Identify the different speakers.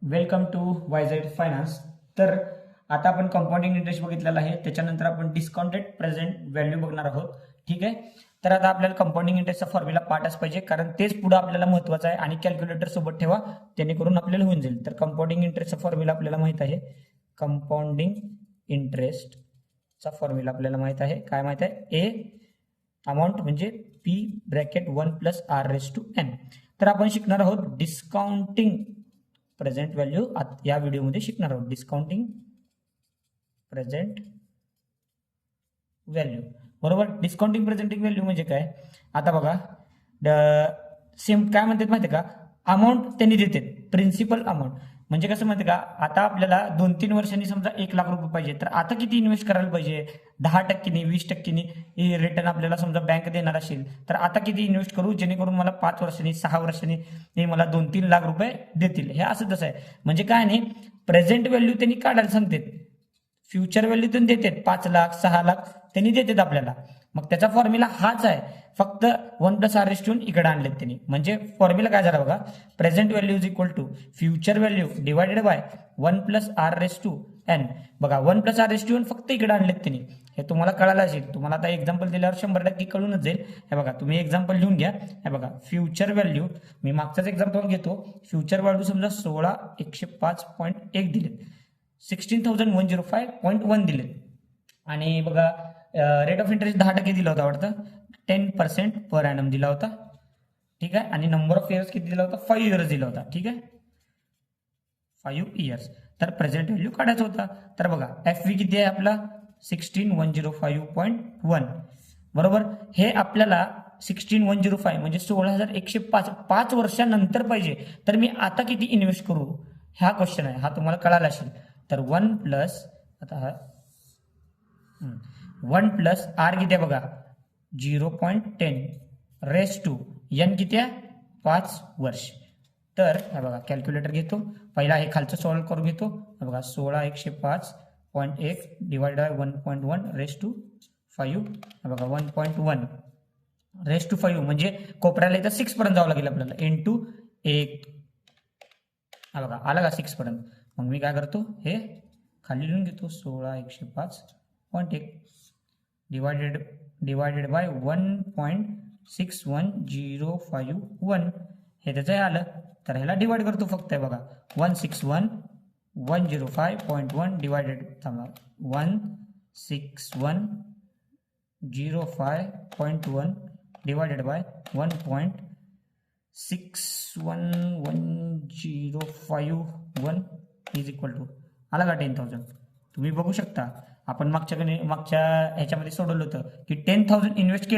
Speaker 1: Welcome to वायझेड finance. तर आता आपण कंपाऊंडिंग इंटरेस्ट बघितलेला आहे, त्याच्यानंतर आपण डिस्काउंटेड प्रेझेंट व्हॅल्यू बघणार आहोत. ठीक आहे. तर आता आपल्याला कंपाऊंडिंग इंटरेस्टचा फॉर्म्युला पाठच पाहिजे, कारण तेच पुढे आपल्याला महत्वाचं आहे आणि कॅल्क्युलेटर सोबत ठेवा, जेणेकरून आपल्याला होऊन जाईल. तर कंपाऊंडिंग इंटरेस्टचा फॉर्म्युला आपल्याला माहित आहे. कंपाऊंडिंग इंटरेस्टचा फॉर्म्युला आपल्याला माहित आहे. काय माहित आहे? ए अमाऊंट म्हणजे P bracket 1 plus R raise to N. तर आपण शिकणार आहोत डिस्काउंटिंग प्रेझेंट व्हॅल्यू. या व्हिडिओमध्ये शिकणार आहोत डिस्काउंटिंग प्रेझेंट व्हॅल्यू. बरोबर. डिस्काउंटिंग प्रेझेंटिंग व्हॅल्यू म्हणजे काय? आता बघा, सेम काय म्हणतात माहिती का, अमाऊंट त्यांनी देते प्रिन्सिपल अमाऊंट. म्हणजे कसं माहिती का, आता आपल्याला 2-3 वर्षांनी समजा 1,00,000 रुपये पाहिजे, तर आता किती इन्व्हेस्ट करायला पाहिजे? 10%, 20% रिटर्न आपल्याला समजा बँक देणार असेल, तर आता किती इन्व्हेस्ट करू जेणेकरून मला 5 वर्षांनी 6 वर्षांनी हे मला 2-3 लाख रुपये देतील. हे असं तसं आहे. म्हणजे काय नाही, प्रेझेंट व्हॅल्यू त्यांनी काढायला सांगतात, फ्युचर व्हॅल्यू त्यांनी देतात 5 लाख 6 लाख त्यांनी देतात आपल्याला. मग त्याचा फॉर्म्युला हाच आहे, फक्त 1 प्लस आर रेस टू इकडे आणलेत त्यांनी. म्हणजे फॉर्म्युला काय झाला बघा, present value is equal to future value divided by 1 plus R raise to N. बघा, 1 plus R raise to N फक्त इकडे आणलेत त्यांनी. हे तुम्हाला कळायला असेल, तुम्हाला आता एक्झाम्पल दिल्यावर 100% कळूनच जाईल. हे बघा, तुम्ही एक्झाम्पल लिहून घ्या. हे बघा, फ्युचर व्हॅल्यू, मी मागचाच एक्झाम्पल घेतो. फ्युचर व्हॅल्यू समजा 16,105.1 दिलेत, 16,105.1 दिलेत. आणि बघा, रेट ऑफ इंटरेस्ट 10% दिला होता वाटतं, 10% पर ॲनम दिला होता. ठीक आहे. आणि नंबर ऑफ इयर्स किती दिला होता? 5 इयर्स दिला होता. ठीक आहे, 5 इयर्स. तर प्रेझेंट व्हॅल्यू काढायचा होता. तर बघा, एफ व्ही किती आहे आपला? 16,105.1. बरोबर. हे आपल्याला 16,105 म्हणजे 16,105 5 वर्षानंतर पाहिजे. तर मी आता किती इन्व्हेस्ट करू, हा क्वेश्चन आहे. हा तुम्हाला कळाला असेल. तर 1 प्लस, आता हा 1 प्लस आर किती आहे बघा, 0.10 रेस टू एन किती आहे? 5 वर्ष. तर हा बघा, कॅल्क्युलेटर घेतो, पहिला हे खालचं सॉल्व्ह करून घेतो. बघा, 16,105.1 डिवाइड बाय 1.1 रेस टू 5. बघा, 1.1 रेस टू 5 म्हणजे कोपऱ्याला इथं 6 पर्यंत जावं लागेल आपल्याला, इंटू 1. हा बघा, आला का 6 पर्यंत. मग मी काय करतो, हे खाली लिहून घेतो, 16,105.1 डिवायडेड बाय 1.61051. हे त्याचं हे आलं, तर ह्याला डिवाइड करतो फक्त. आहे बघा, 161,105.1 divided 161,005.1 divided by 1.61105.1 is equal to, आला का 10,000. तुम्ही बघू शकता, आपण मागच्या ह्याच्यामध्ये सोडवलं होतं की 10,000 इन्व्हेस्ट केलं